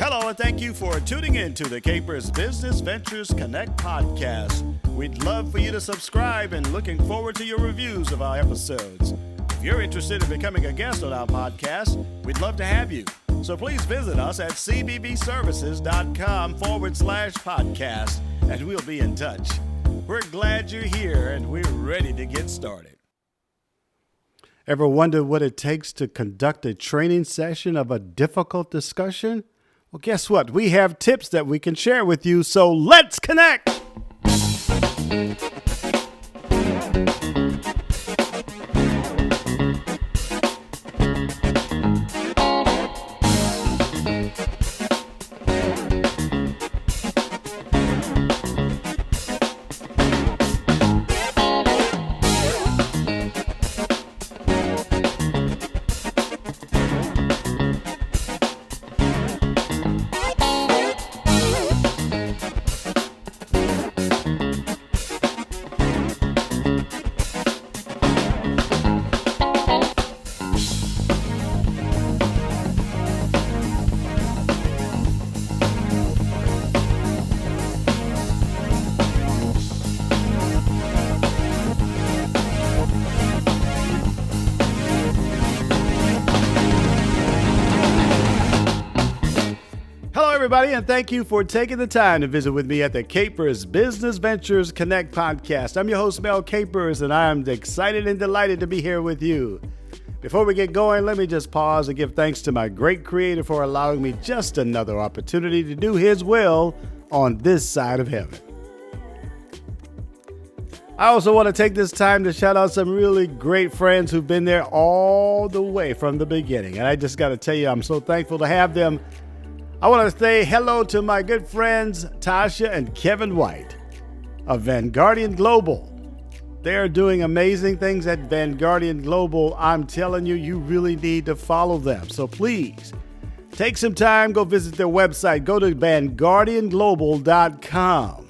Hello, and thank you for tuning in to the Capers Business Ventures Connect podcast. We'd love for you to subscribe and looking forward to your reviews of our episodes. If you're interested in becoming a guest on our podcast, we'd love to have you. So please visit us at cbbservices.com/podcast, and we'll be in touch. We're glad you're here, and we're ready to get started. Ever wonder what it takes to conduct a training session of a difficult discussion? Well, guess what? We have tips that we can share with you, so let's connect! Everybody, and thank you for taking the time to visit with me at the Capers Business Ventures Connect podcast. I'm your host, Mel Capers, and I'm excited and delighted to be here with you. Before we get going, let me just pause and give thanks to my great creator for allowing me just another opportunity to do his will on this side of heaven. I also want to take this time to shout out some really great friends who've been there all the way from the beginning. And I just got to tell you, I'm so thankful to have them. I want to say hello to my good friends, Tasha and Kevin White of Vanguardian Global. They're doing amazing things at Vanguardian Global. I'm telling you, you really need to follow them. So please take some time, go visit their website. Go to vanguardianglobal.com.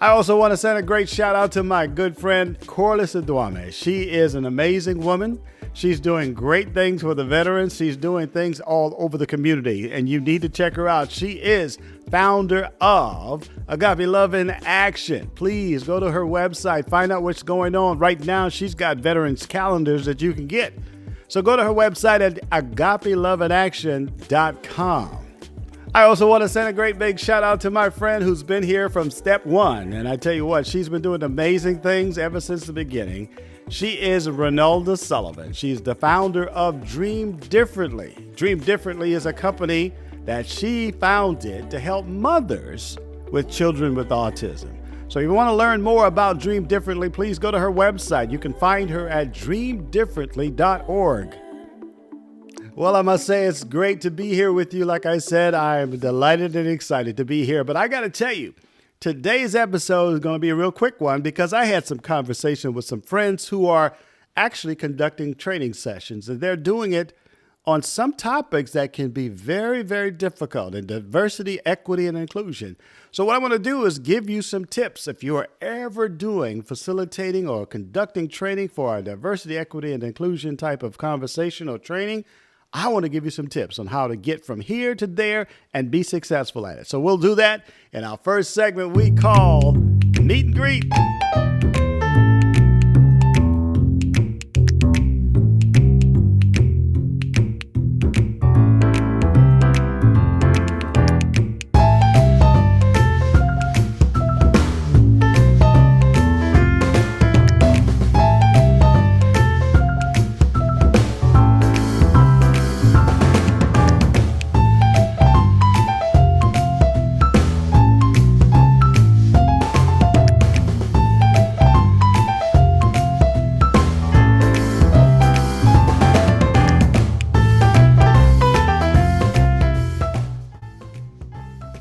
I also want to send a great shout out to my good friend, Corliss Adwame. She is an amazing woman. She's doing great things for the veterans. She's doing things all over the community, and you need to check her out. She is founder of Agape Love in Action. Please go to her website, find out what's going on. Right now, she's got veterans calendars that you can get. So go to her website at agapeloveinaction.com. I also want to send a great big shout out to my friend who's been here from step one. And I tell you what, she's been doing amazing things ever since the beginning. She is Renalda Sullivan. She's the founder of Dream Differently. Dream Differently is a company that she founded to help mothers with children with autism. So if you want to learn more about Dream Differently, please go to her website. You can find her at dreamdifferently.org. Well, I must say it's great to be here with you. Like I said, I'm delighted and excited to be here. But I got to tell you, today's episode is going to be a real quick one because I had some conversation with some friends who are actually conducting training sessions, and they're doing it on some topics that can be very, very difficult in diversity, equity, and inclusion. So what I want to do is give you some tips if you are ever facilitating or conducting training for a diversity, equity, and inclusion type of conversation or training. I want to give you some tips on how to get from here to there and be successful at it. So we'll do that in our first segment we call Meet and Greet.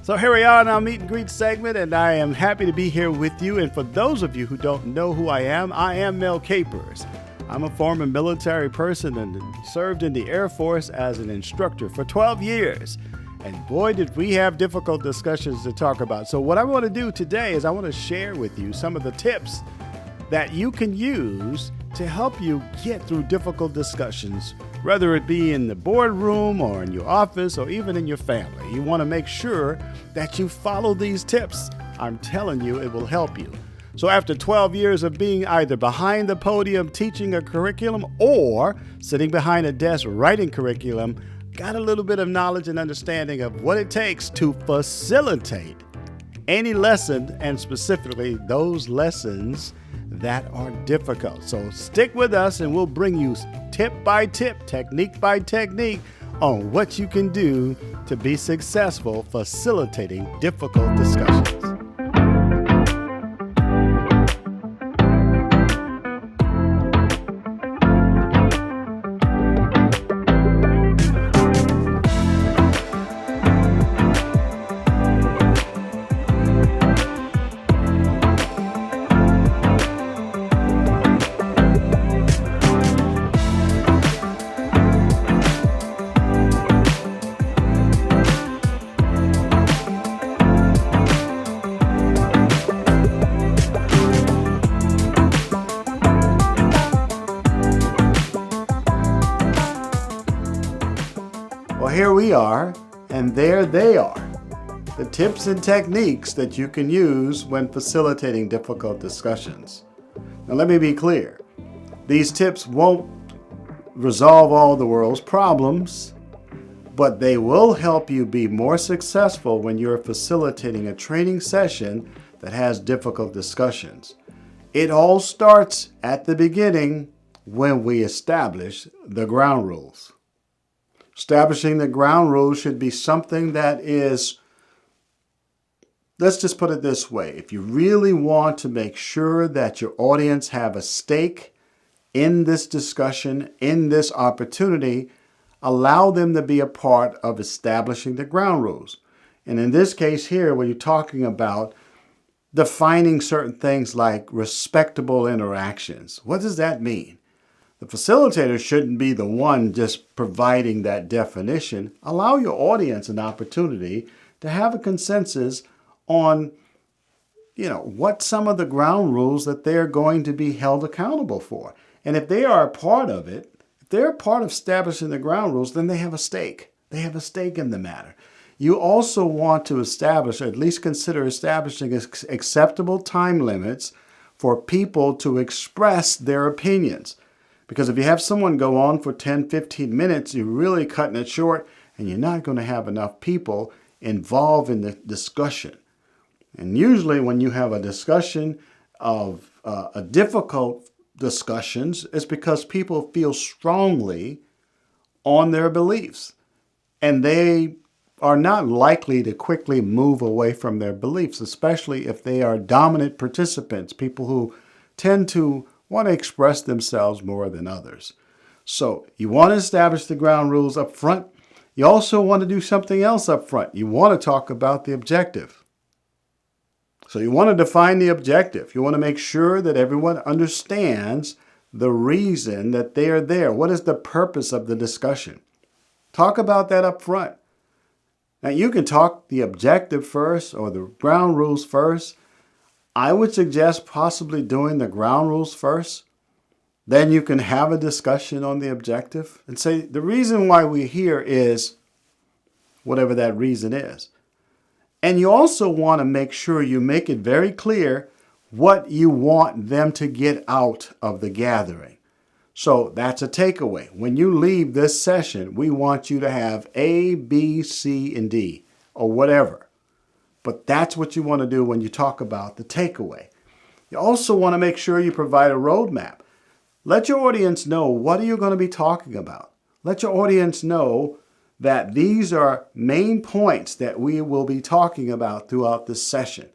So here we are in our meet and greet segment, and I am happy to be here with you. And for those of you who don't know who I am Mel Capers. I'm a former military person and served in the Air Force as an instructor for 12 years. And boy, did we have difficult discussions to talk about. So what I want to do today is I want to share with you some of the tips that you can use to help you get through difficult discussions whether it be in the boardroom or in your office or even in your family. You want to make sure that you follow these tips. I'm telling you, it will help you. So after 12 years of being either behind the podium teaching a curriculum or sitting behind a desk writing curriculum, got a little bit of knowledge and understanding of what it takes to facilitate any lesson, and specifically those lessons that are difficult. So stick with us and we'll bring you tip by tip, technique by technique on what you can do to be successful facilitating difficult discussions. Well, here we are, and there they are. The tips and techniques that you can use when facilitating difficult discussions. Now, let me be clear. These tips won't resolve all the world's problems, but they will help you be more successful when you're facilitating a training session that has difficult discussions. It all starts at the beginning when we establish the ground rules. Establishing the ground rules should be something that is, let's just put it this way. If you really want to make sure that your audience have a stake in this discussion, in this opportunity, allow them to be a part of establishing the ground rules. And in this case here, where you're talking about defining certain things like respectable interactions, what does that mean? The facilitator shouldn't be the one just providing that definition. Allow your audience an opportunity to have a consensus on, what some of the ground rules that they're going to be held accountable for. And if they are a part of it, if they're a part of establishing the ground rules, then they have a stake. They have a stake in the matter. You also want to establish, or at least consider establishing acceptable time limits for people to express their opinions. Because if you have someone go on for 10, 15 minutes, you're really cutting it short and you're not going to have enough people involved in the discussion. And usually when you have a discussion of a difficult discussions, it's because people feel strongly on their beliefs. And they are not likely to quickly move away from their beliefs, especially if they are dominant participants, people who tend to want to express themselves more than others. So you want to establish the ground rules up front. You also want to do something else up front. You want to talk about the objective. So you want to define the objective. You want to make sure that everyone understands the reason that they are there. What is the purpose of the discussion? Talk about that up front. Now you can talk the objective first or the ground rules first. I would suggest possibly doing the ground rules first. Then you can have a discussion on the objective and say the reason why we're here is whatever that reason is. And you also want to make sure you make it very clear what you want them to get out of the gathering. So that's a takeaway. When you leave this session, we want you to have A, B, C, and D, or whatever. But that's what you want to do when you talk about the takeaway. You also want to make sure you provide a roadmap. Let your audience know what are you going to be talking about. Let your audience know that these are main points that we will be talking about throughout this session.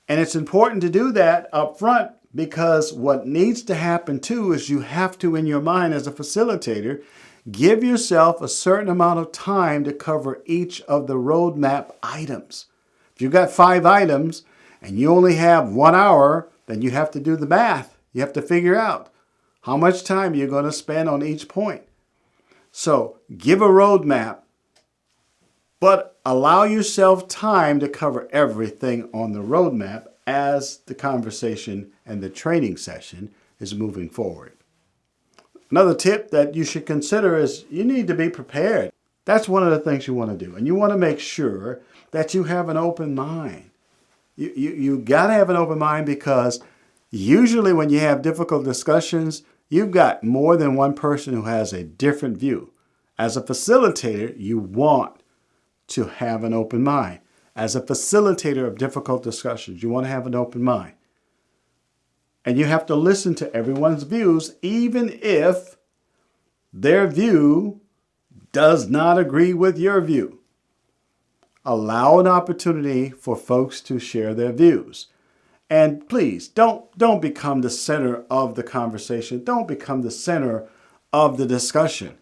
And it's important to do that up front because what needs to happen too is you have to, in your mind as a facilitator, give yourself a certain amount of time to cover each of the roadmap items. If you've got 5 items and you only have 1 hour, then you have to do the math. You have to figure out how much time you're going to spend on each point. So give a roadmap, but allow yourself time to cover everything on the roadmap as the conversation and the training session is moving forward. Another tip that you should consider is you need to be prepared. That's one of the things you want to do. And you want to make sure that you have an open mind. You got to have an open mind because usually when you have difficult discussions, you've got more than one person who has a different view. As a facilitator, you want to have an open mind. As a facilitator of difficult discussions, you want to have an open mind. And you have to listen to everyone's views, even if their view does not agree with your view. Allow an opportunity for folks to share their views. And please, don't become the center of the conversation. Don't become the center of the discussion.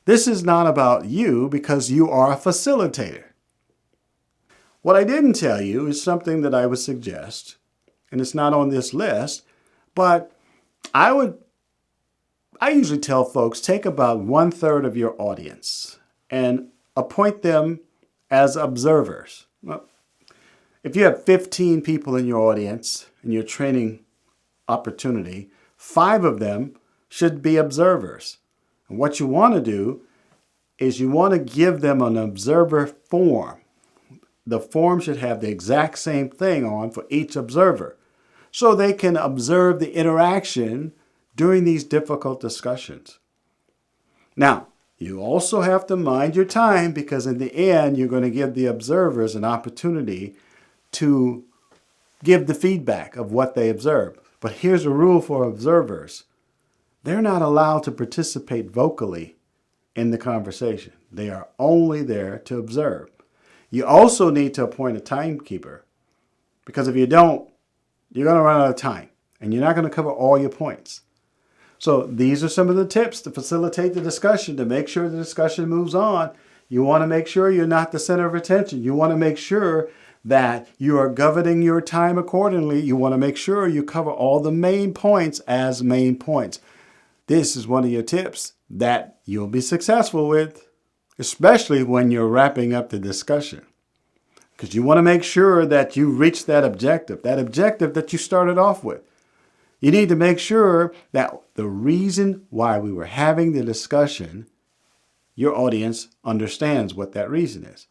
This is not about you because you are a facilitator. What I didn't tell you is something that I would suggest, and it's not on this list, but I usually tell folks, take about 1/3 of your audience and appoint them as observers. Well, if you have 15 people in your audience in your training opportunity, 5 of them should be observers. And what you want to do is you want to give them an observer form. The form should have the exact same thing on for each observer so they can observe the interaction during these difficult discussions. Now, you also have to mind your time because in the end, you're going to give the observers an opportunity to give the feedback of what they observe. But here's a rule for observers. They're not allowed to participate vocally in the conversation. They are only there to observe. You also need to appoint a timekeeper because if you don't, you're going to run out of time and you're not going to cover all your points. So these are some of the tips to facilitate the discussion, to make sure the discussion moves on. You want to make sure you're not the center of attention. You want to make sure that you are governing your time accordingly. You want to make sure you cover all the main points as main points. This is one of your tips that you'll be successful with, especially when you're wrapping up the discussion. Because you want to make sure that you reach that objective that you started off with. You need to make sure that the reason why we were having the discussion, your audience understands what that reason is.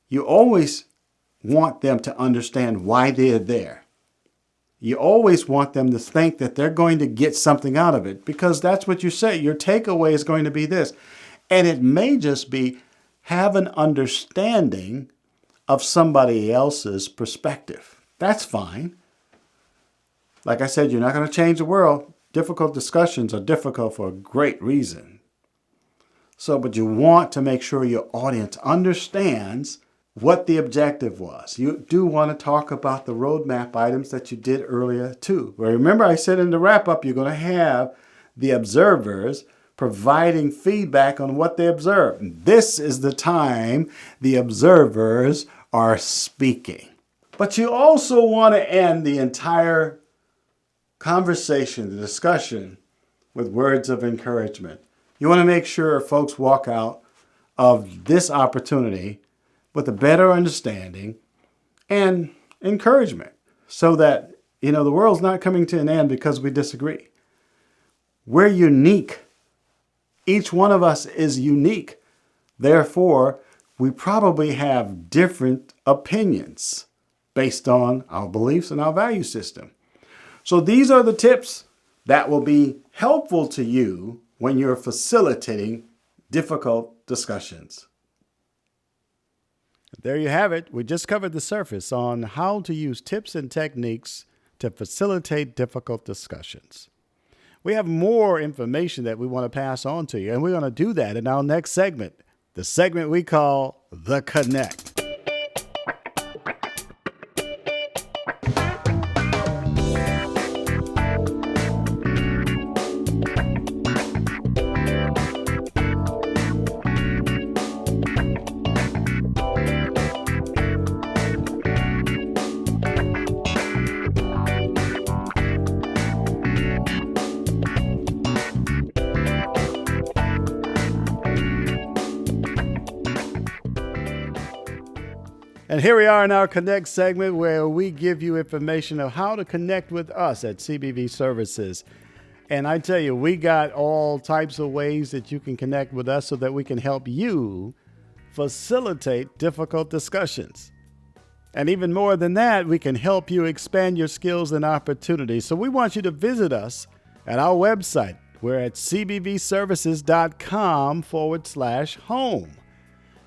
You always want them to understand why they're there. You always want them to think that they're going to get something out of it because that's what you say. Your takeaway is going to be this. And it may just be have an understanding of somebody else's perspective. That's fine. Like I said, you're not going to change the world. Difficult discussions are difficult for a great reason. But you want to make sure your audience understands what the objective was. You do want to talk about the roadmap items that you did earlier too. Well, remember I said in the wrap-up, you're going to have the observers providing feedback on what they observed. This is the time the observers are speaking. But you also want to end the entire conversation, the discussion, with words of encouragement. You want to make sure folks walk out of this opportunity with a better understanding and encouragement so that, the world's not coming to an end because we disagree. We're unique. Each one of us is unique. Therefore, we probably have different opinions based on our beliefs and our value system. So these are the tips that will be helpful to you when you're facilitating difficult discussions. There you have it. We just covered the surface on how to use tips and techniques to facilitate difficult discussions. We have more information that we want to pass on to you, and we're going to do that in our next segment, the segment we call The Connect. And here we are in our Connect segment where we give you information of how to connect with us at CBV Services. And I tell you, we got all types of ways that you can connect with us so that we can help you facilitate difficult discussions. And even more than that, we can help you expand your skills and opportunities. So we want you to visit us at our website. We're at cbvservices.com/home.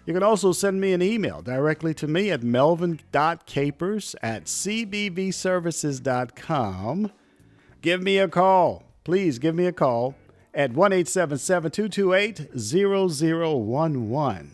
You can also send me an email directly to me at melvin.capers@cbvservices.com. Give me a call. Please give me a call at 1-877-228-0011.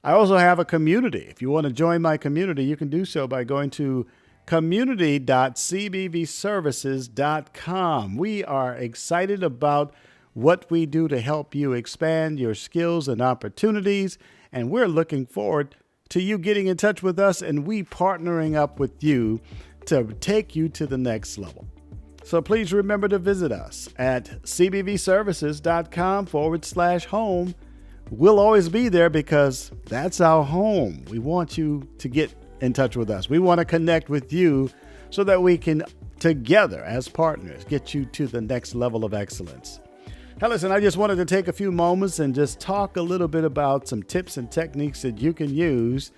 I also have a community. If you want to join my community, you can do so by going to community.cbvservices.com. We are excited about what we do to help you expand your skills and opportunities, and we're looking forward to you getting in touch with us and we partnering up with you to take you to the next level. So please remember to visit us at cbvservices.com/home. We'll always be there because that's our home. We want you to get in touch with us. We want to connect with you so that we can, together as partners, get you to the next level of excellence. Now, listen, I just wanted to take a few moments and just talk a little bit about some tips and techniques that you can use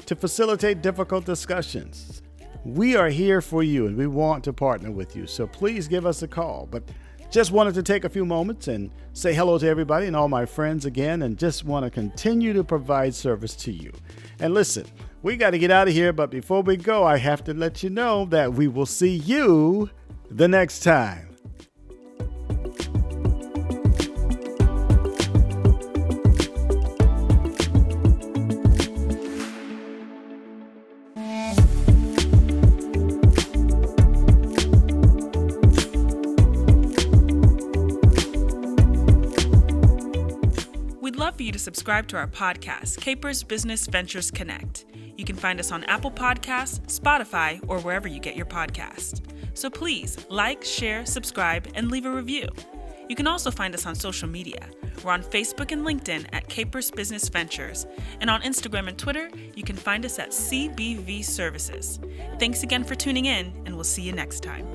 to facilitate difficult discussions. We are here for you and we want to partner with you. So please give us a call. But just wanted to take a few moments and say hello to everybody and all my friends again, and just want to continue to provide service to you. And listen, we got to get out of here, but before we go, I have to let you know that we will see you the next time. We'd love for you to subscribe to our podcast, Capers Business Ventures Connect. You can find us on Apple Podcasts, Spotify, or wherever you get your podcasts. So please like, share, subscribe, and leave a review. You can also find us on social media. We're on Facebook and LinkedIn at Capers Business Ventures. And on Instagram and Twitter, you can find us at CBV Services. Thanks again for tuning in, and we'll see you next time.